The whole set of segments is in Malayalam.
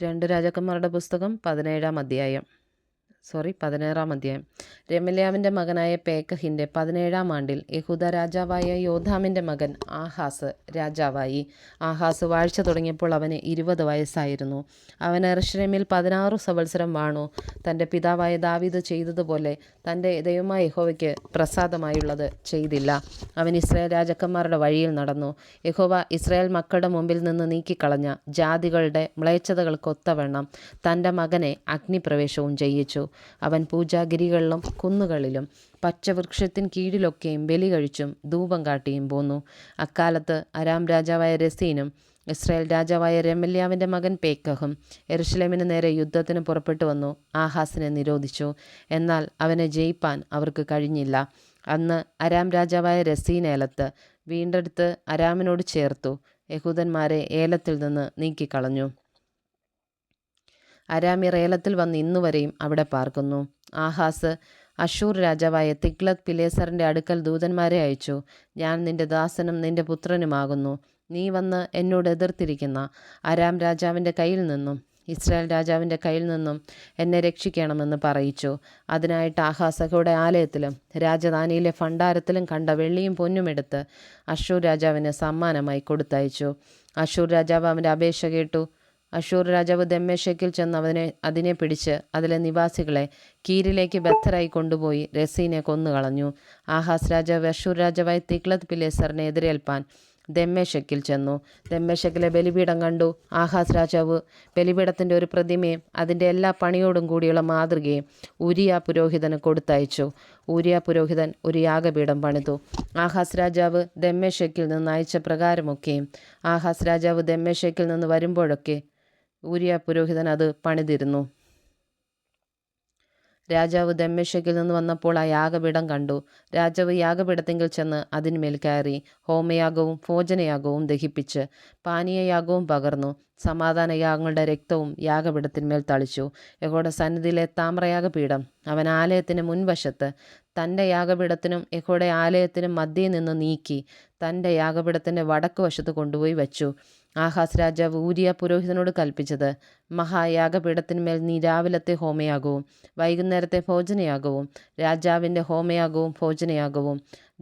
രണ്ട് രാജാക്കന്മാരുടെ പുസ്തകം 16-ാം അധ്യായം. രെമല്യാവിൻ്റെ മകനായ പേക്കഹിൻ്റെ 17-ാം ആണ്ടിൽ യഹൂദ രാജാവായ യോഥാമിൻ്റെ മകൻ ആഹാസ് രാജാവായി. ആഹാസ് വാഴ്ച തുടങ്ങിയപ്പോൾ അവന് 20 വയസ്സായിരുന്നു. അവൻ യെരൂശലേമിൽ 16 സംവത്സരം വാണു. തൻ്റെ പിതാവായ ദാവീദ് ചെയ്തതുപോലെ തൻ്റെ ദൈവമായ യഹോവയ്ക്ക് പ്രസാദമായുള്ളത് ചെയ്തില്ല. അവൻ ഇസ്രായേൽ രാജാക്കന്മാരുടെ വഴിയിൽ നടന്നു. യഹോവ ഇസ്രായേൽ മക്കളുടെ മുമ്പിൽ നിന്ന് നീക്കിക്കളഞ്ഞ ജാതികളുടെ മ്ലേച്ഛതകൾക്കൊത്തവണ്ണം തൻ്റെ മകനെ അഗ്നിപ്രവേശവും ചെയ്യിച്ചു. അവൻ പൂജാഗിരികളിലും കുന്നുകളിലും പച്ചവൃക്ഷത്തിന് കീഴിലൊക്കെയും ബലി കഴിച്ചും ധൂപം കാട്ടിയും പോന്നു. അക്കാലത്ത് അരാം രാജാവായ രസീനും ഇസ്രായേൽ രാജാവായ രെമല്യാവിൻ്റെ മകൻ പേക്കഹും യെരൂശലേമിന് നേരെ യുദ്ധത്തിന് പുറപ്പെട്ടു വന്നു ആഹാസിനെ നിരോധിച്ചു. എന്നാൽ അവനെ ജയിപ്പാൻ അവർക്ക് കഴിഞ്ഞില്ല. അന്ന് അരാം രാജാവായ രസീൻ ഏലത്ത് വീണ്ടെടുത്ത് അരാമിനോട് ചേർത്തു യഹൂദന്മാരെ ഏലത്തിൽ നിന്ന് നീക്കിക്കളഞ്ഞു. അരാമ്യർ ഏലത്തിൽ വന്ന് ഇന്നുവരെയും അവിടെ പാർക്കുന്നു. ആഹാസ് അശൂർ രാജാവായ തിഗ്ലത് പിലേസറിൻ്റെ അടുക്കൽ ദൂതന്മാരെ അയച്ചു. ഞാൻ നിന്റെ ദാസനും നിന്റെ പുത്രനുമാകുന്നു. നീ വന്ന് എന്നോട് എതിർത്തിരിക്കുന്ന അരാം രാജാവിൻ്റെ കയ്യിൽ നിന്നും ഇസ്രായേൽ രാജാവിൻ്റെ കയ്യിൽ നിന്നും എന്നെ രക്ഷിക്കണമെന്ന് പറയിച്ചു. അതിനായിട്ട് ആഹാസ് യഹോവയുടെ ആലയത്തിലും രാജധാനിയിലെ ഭണ്ഡാരത്തിലും കണ്ട വെള്ളിയും പൊന്നും എടുത്ത് അശൂർ രാജാവിന് സമ്മാനമായി കൊടുത്തയച്ചു. അശൂർ രാജാവ് അവൻ്റെ അപേക്ഷ കേട്ടു. അശൂർ രാജാവ് ദമ്മേശെക്കിൽ ചെന്ന് അതിനെ പിടിച്ച് അതിലെ നിവാസികളെ കീരിലേക്ക് ബദ്ധരായി കൊണ്ടുപോയി രസീനെ കൊന്നുകളഞ്ഞു. ആഹാസ് രാജാവ് അശൂർ രാജാവായ തിഗ്ലത് പിലേസറിനെ എതിരേൽപ്പാൻ ദമ്മേശെക്കിൽ ചെന്നു. ദമ്മേശെക്കിലെ ബലിപീഠം കണ്ടു. ആഹാസ് രാജാവ് ബലിപീഠത്തിൻ്റെ ഒരു പ്രതിമയും അതിൻ്റെ എല്ലാ പണിയോടും കൂടിയുള്ള മാതൃകയും ഊരിയ പുരോഹിതന് കൊടുത്തയച്ചു. ഊരിയ പുരോഹിതൻ ഒരു യാഗപീഠം പണിതു. ആഹാസ് രാജാവ് ദമ്മേശെക്കിൽ നിന്ന് അയച്ച പ്രകാരമൊക്കെയും ആഹാസ് രാജാവ് ദമ്മേശെക്കിൽ നിന്ന് വരുമ്പോഴൊക്കെ ഊരിയ പുരോഹിതൻ അത് പണിതിരുന്നു. രാജാവ് ദമ്മേശെക്കിൽ നിന്ന് വന്നപ്പോൾ ആ യാഗപീഠം കണ്ടു. രാജാവ് യാഗപീഠത്തിങ്കിൽ ചെന്ന് അതിന്മേൽ കയറി ഹോമയാഗവും ഭോജനയാഗവും ദഹിപ്പിച്ച് പാനീയയാഗവും പകർന്നു. സമാധാനയാഗങ്ങളുടെ രക്തവും യാഗപീഠത്തിന്മേൽ തളിച്ചു. യഹോവയുടെ സന്നിധിയിലെ താമ്രയാഗപീഠം അവൻ ആലയത്തിന് മുൻവശത്ത് തൻ്റെ യാഗപീഠത്തിനും യഹോവയുടെ ആലയത്തിനും മധ്യേ നിന്ന് നീക്കി തൻ്റെ യാഗപീഠത്തിൻ്റെ വടക്ക് വശത്ത് കൊണ്ടുപോയി വച്ചു. ആഹാസ് രാജാവ് ഊരിയ പുരോഹിതനോട് കൽപ്പിച്ചത്, മഹായാഗപീഠത്തിന്മേൽ നീ രാവിലത്തെ ഹോമയാഗവും വൈകുന്നേരത്തെ ഭോജനയാഗവും രാജാവിൻ്റെ ഹോമയാഗവും ഭോജനയാഗവും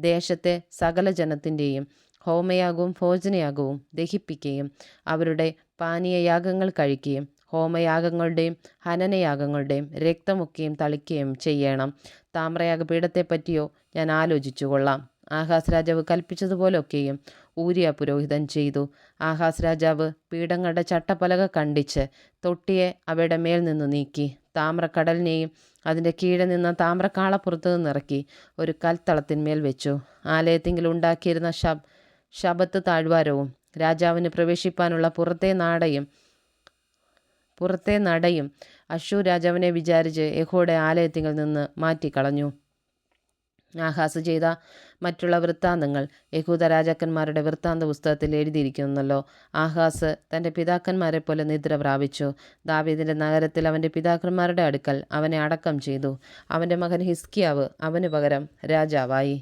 ദേശത്തെ സകല ജനത്തിൻ്റെയും ഹോമയാഗവും ഭോജനയാഗവും ദഹിപ്പിക്കുകയും അവരുടെ പാനീയയാഗങ്ങൾ കഴിക്കുകയും ഹോമയാഗങ്ങളുടെയും ഹനനയാഗങ്ങളുടെയും രക്തമൊക്കെയും തളിക്കുകയും ചെയ്യണം. താമ്രയാഗപീഠത്തെപ്പറ്റിയോ ഞാൻ ആലോചിച്ചു കൊള്ളാം. ആഹാസ് രാജാവ് കൽപ്പിച്ചതുപോലൊക്കെയും ഊരിയ പുരോഹിതൻ ചെയ്തു. ആഹാസ് രാജാവ് പീഠങ്ങളുടെ ചട്ടപ്പലക കണ്ടിച്ച് തൊട്ടിയെ അവയുടെ മേൽ നിന്ന് നീക്കി താമ്രക്കടലിനെയും അതിൻ്റെ കീഴെ നിന്ന താമ്രക്കാളപ്പുറത്ത് നിന്നിറക്കി ഒരു കൽത്തളത്തിന്മേൽ വെച്ചു. ആലയത്തിങ്കിൽ ഉണ്ടാക്കിയിരുന്ന ശബത്ത് താഴ്വാരവും രാജാവിന് പ്രവേശിപ്പാനുള്ള പുറത്തെ നടയും അശൂർ രാജാവിനെ വിചാരിച്ച് യഹോവയുടെ ആലയത്തിങ്കിൽ നിന്ന് മാറ്റിക്കളഞ്ഞു. ആഹാസ് ചെയ്ത മറ്റുള്ള വൃത്താന്തങ്ങൾ യഹൂദ രാജാക്കന്മാരുടെ വൃത്താന്ത പുസ്തകത്തിൽ എഴുതിയിരിക്കുന്നല്ലോ. ആഹാസ് തൻ്റെ പിതാക്കന്മാരെ പോലെ നിദ്ര പ്രാപിച്ചു. ദാവീദിൻ്റെ നഗരത്തിൽ അവൻ്റെ പിതാക്കന്മാരുടെ അടുക്കൽ അവനെ അടക്കം ചെയ്തു. അവൻ്റെ മകൻ ഹിസ്കിയാവ് അവന് പകരം രാജാവായി.